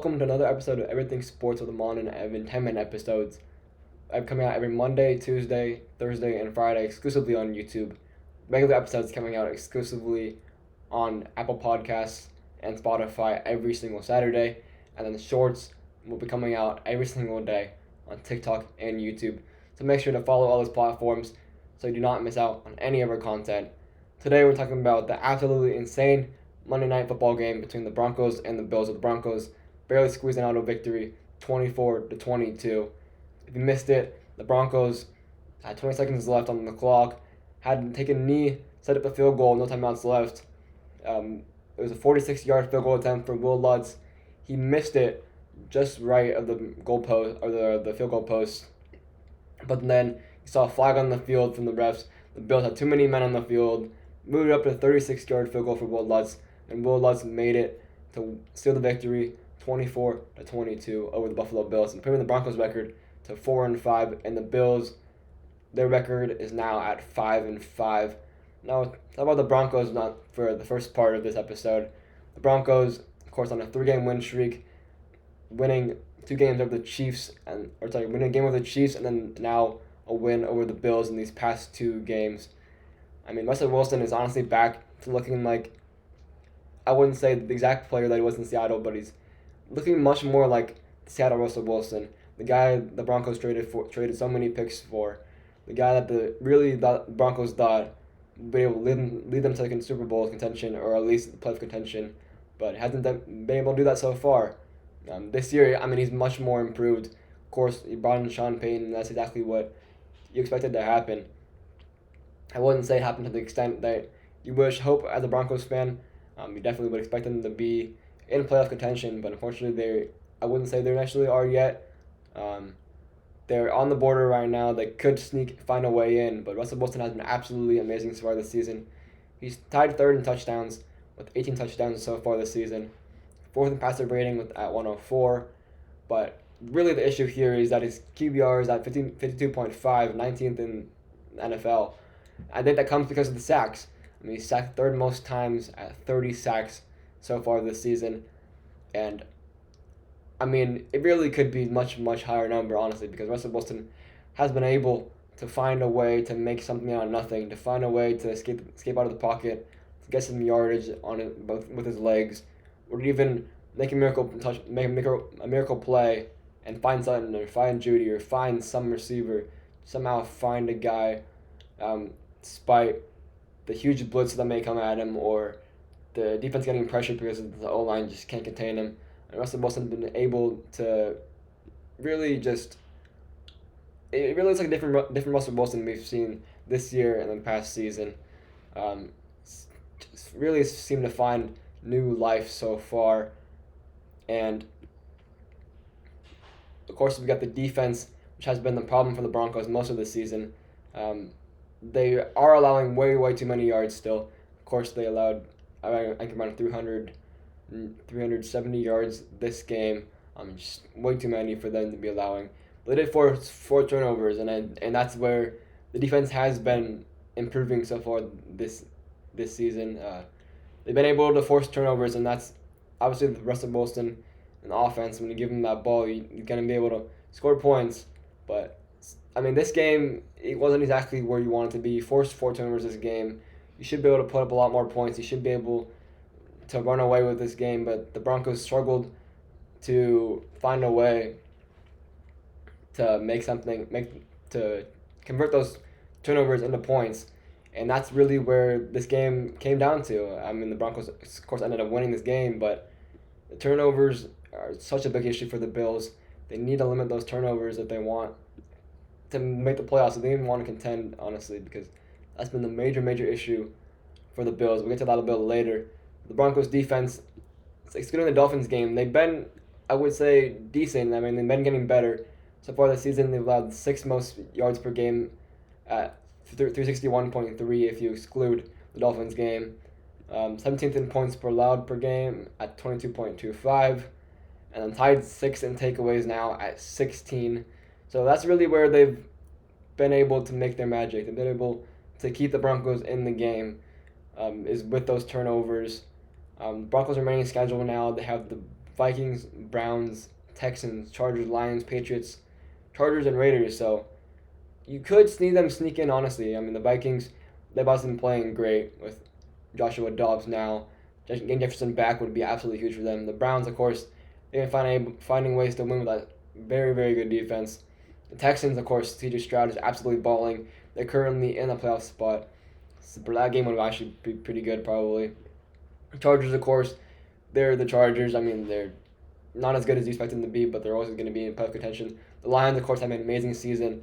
welcome to another episode of Everything Sports with Aman and Evan 10-minute episodes. I'm coming out every Monday, Tuesday, Thursday, and Friday exclusively on YouTube. Regular episodes coming out exclusively on Apple Podcasts and Spotify every single Saturday, and then the shorts will be coming out every single day on TikTok and YouTube. So make sure to follow all those platforms so you do not miss out on any of our content. Today we're talking about the absolutely insane Monday Night Football game between the Broncos and the Bills. With the Broncos barely squeezing out a victory, 24-22. If you missed it, the Broncos had 20 seconds left on the clock, had taken a knee, set up a field goal, no timeouts left. It was a 46-yard field goal attempt for Will Lutz. He missed it just right of the goal post or the field goal post. But then you saw a flag on the field from the refs. The Bills had too many men on the field, moved it up to a 36-yard field goal for Will Lutz, and Will Lutz made it to seal the victory 24-22 over the Buffalo Bills, and putting the Broncos record to 4-5, and the Bills, their record is now at 5-5. Now, talk about the Broncos not for the first part of this episode. The Broncos, of course, on a 3-game win streak, winning 2 games over the Chiefs, winning a game over the Chiefs, and then now a win over the Bills in these past 2 games. I mean, Russell Wilson is honestly back to looking like, I wouldn't say the exact player that he was in Seattle, but he's looking much more like Seattle Russell Wilson, the guy the Broncos traded so many picks for, the guy that the Broncos thought would be able to lead them to like Super Bowl contention or at least playoff contention, but hasn't been able to do that so far. This year, I mean, he's much more improved. Of course, he brought in Sean Payton, and that's exactly what you expected to happen. I wouldn't say it happened to the extent that you hope as a Broncos fan. You definitely would expect them to be in playoff contention, but unfortunately, I wouldn't say they actually are yet. They're on the border right now. They could find a way in, but Russell Wilson has been absolutely amazing so far this season. He's tied third in touchdowns with 18 touchdowns so far this season, fourth in passer rating at 104. But really, the issue here is that his QBR is at 52.5, 19th in the NFL. I think that comes because of the sacks. I mean, he's sacked third most times at 30 sacks so far this season. And, I mean, it really could be much, much higher number, honestly, because Russell Wilson has been able to find a way to make something out of nothing, to find a way to escape out of the pocket, to get some yardage on it, both with his legs, or even make a miracle play and find Sutton or find Judy or find some receiver, somehow find a guy, despite the huge blitz that may come at him or the defense getting pressured because the O-line just can't contain him. And Russell Wilson's been able to really just... It really looks like a different Russell Wilson we've seen this year and the past season. Just really seemed to find new life so far. And, of course, we got the defense, which has been the problem for the Broncos most of the season. They are allowing way too many yards still. Of course, they allowed, I think, around 370 yards this game. Just way too many for them to be allowing. But they did force 4 turnovers, and that's where the defense has been improving so far this season. They've been able to force turnovers, and that's obviously the Russell Wilson and the offense. When you give him that ball, you're going to be able to score points. But, I mean, this game, it wasn't exactly where you wanted to be. You forced 4 turnovers this game. You should be able to put up a lot more points. You should be able to run away with this game, but the Broncos struggled to find a way to convert those turnovers into points, and that's really where this game came down to. I mean, the Broncos, of course, ended up winning this game, but the turnovers are such a big issue for the Bills. They need to limit those turnovers if they want to make the playoffs. If they even want to contend, honestly, because that's been the major issue for the Bills. We'll get to that a bit later. The Broncos defense, excluding the Dolphins game, they've been, I would say, decent. I mean, they've been getting better. So far this season, they've allowed 6th most yards per game at 361.3 if you exclude the Dolphins game. 17th in points per allowed per game at 22.25. And then tied 6th in takeaways now at 16. So that's really where they've been able to make their magic. They've been able to keep the Broncos in the game, is with those turnovers. Broncos remaining schedule now. They have the Vikings, Browns, Texans, Chargers, Lions, Patriots, Chargers, and Raiders. So you could see them sneak in, honestly. I mean, the Vikings, they've also been playing great with Joshua Dobbs now. Getting Jefferson back would be absolutely huge for them. The Browns, of course, they're finding ways to win with that very, very good defense. The Texans, of course, CJ Stroud is absolutely balling. They're currently in a playoff spot. So that game would actually be pretty good, probably. Chargers, of course, they're the Chargers. I mean, they're not as good as you expect them to be, but they're always going to be in playoff contention. The Lions, of course, have an amazing season.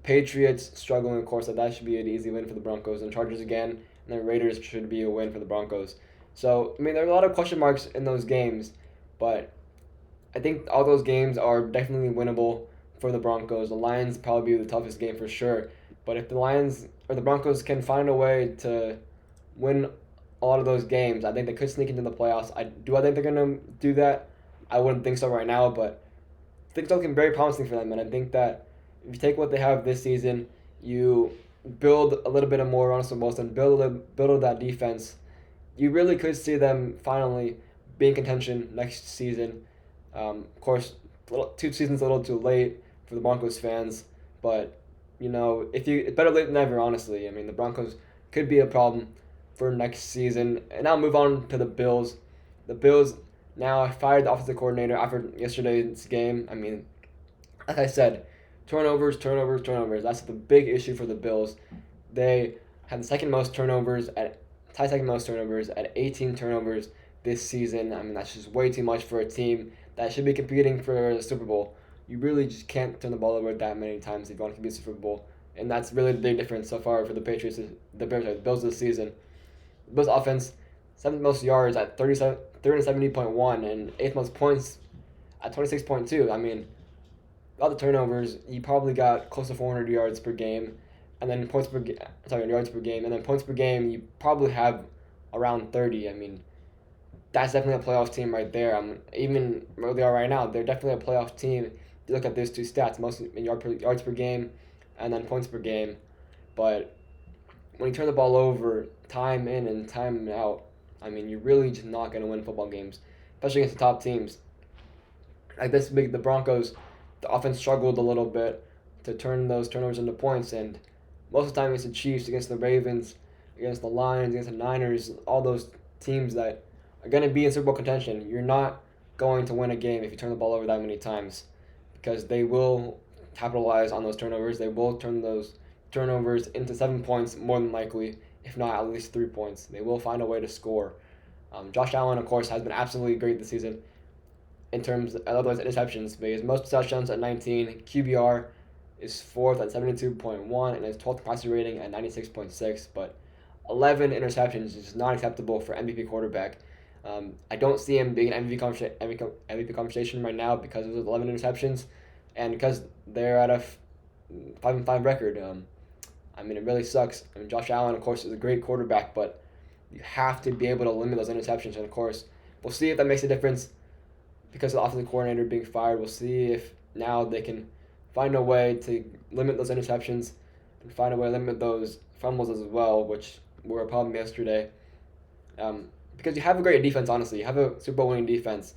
Patriots struggling, of course, that should be an easy win for the Broncos. And Chargers again, and then Raiders should be a win for the Broncos. So, I mean, there are a lot of question marks in those games, but I think all those games are definitely winnable for the Broncos. The Lions probably be the toughest game for sure, but if the Lions or the Broncos can find a way to win a lot of those games, I think they could sneak into the playoffs. I think they're gonna do that? I wouldn't think so right now, but things are looking very promising for them, and I think that if you take what they have this season, you build a little bit of more Russell Wilson, build that defense, you really could see them finally be in contention next season. Of course, 2 seasons a little too late for the Broncos fans, but it's better late than never. Honestly, I mean the Broncos could be a problem for next season. And now move on to the Bills. The Bills now fired the offensive coordinator after yesterday's game. I mean, like I said, turnovers. That's the big issue for the Bills. They had the second most turnovers at 18 turnovers this season. I mean, that's just way too much for a team that should be competing for the Super Bowl. You really just can't turn the ball over that many times if you want to compete in the Super Bowl. And that's really the big difference so far for the Bills this season. The Bills offense, 7th most yards at 370.1 and 8th most points at 26.2. I mean, without the turnovers, you probably got close to 400 yards per game. And then yards per game. And then points per game, you probably have around 30. I mean, that's definitely a playoff team right there. Even where they are right now, they're definitely a playoff team. You look at those two stats, mostly in yards per game and then points per game. But when you turn the ball over, time in and time out, I mean, you're really just not going to win football games, especially against the top teams. Like this big, the Broncos, the offense struggled a little bit to turn those turnovers into points, and most of the time against the Chiefs, against the Ravens, against the Lions, against the Niners, all those teams that are going to be in Super Bowl contention, you're not going to win a game if you turn the ball over that many times, because they will capitalize on those turnovers. They will turn those turnovers into 7 points more than likely, if not at least 3 points. They will find a way to score. Josh Allen, of course, has been absolutely great this season in terms of those interceptions, because most touchdowns at 19, QBR is 4th at 72.1, and his 12th passer rating at 96.6, but 11 interceptions is not acceptable for MVP quarterback. I don't see him being an MVP conversation right now because of those 11 interceptions, and because they're at a 5-5 record. I mean, it really sucks. I mean, Josh Allen, of course, is a great quarterback, but you have to be able to limit those interceptions. And, of course, we'll see if that makes a difference because of the offensive coordinator being fired. We'll see if now they can find a way to limit those interceptions and find a way to limit those fumbles as well, which were a problem yesterday. Because you have a great defense, honestly. You have a Super Bowl winning defense.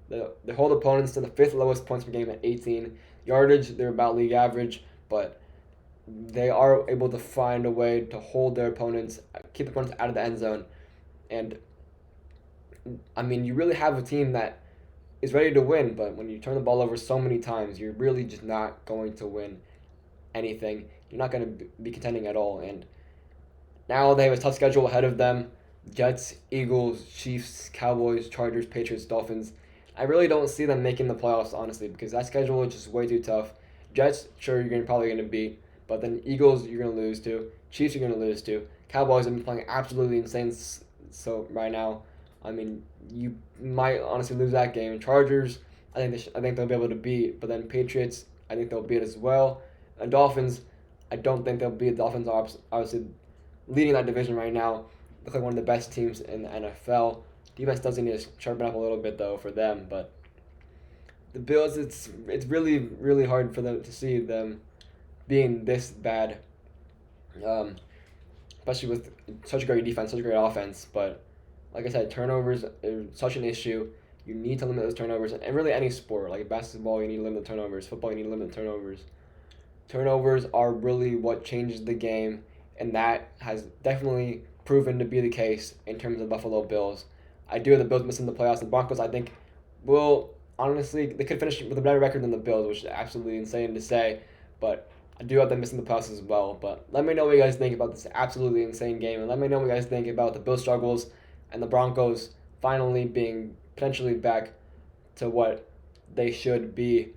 They hold opponents to the 5th lowest points per game at 18. Yardage, they're about league average, but they are able to find a way to hold their opponents, keep the opponents out of the end zone. And, I mean, you really have a team that is ready to win, but when you turn the ball over so many times, you're really just not going to win anything. You're not going to be contending at all. And now they have a tough schedule ahead of them. Jets, Eagles, Chiefs, Cowboys, Chargers, Patriots, Dolphins. I really don't see them making the playoffs, honestly, because that schedule is just way too tough. Jets, sure, you're probably going to beat, but then Eagles, you're going to lose to. Chiefs, you're going to lose to. Cowboys have been playing absolutely insane so right now. I mean, you might honestly lose that game. Chargers, I think they'll be able to beat, but then Patriots, I think they'll beat as well. And Dolphins, I don't think they'll beat. Dolphins are obviously leading that division right now. Look like one of the best teams in the NFL. Defense does need to sharpen up a little bit though for them, but the Bills, it's really really hard for them to see them being this bad, especially with such a great defense, such a great offense. But like I said, turnovers are such an issue. You need to limit those turnovers, and really any sport like basketball, you need to limit the turnovers. Football, you need to limit the turnovers. Turnovers are really what changes the game, and that has definitely proven to be the case in terms of Buffalo Bills. I do have the Bills missing the playoffs. The Broncos, I think, will honestly they could finish with a better record than the Bills, which is absolutely insane to say, but I do have them missing the playoffs as well. But let me know what you guys think about this absolutely insane game, and let me know what you guys think about the Bills' struggles and the Broncos finally being potentially back to what they should be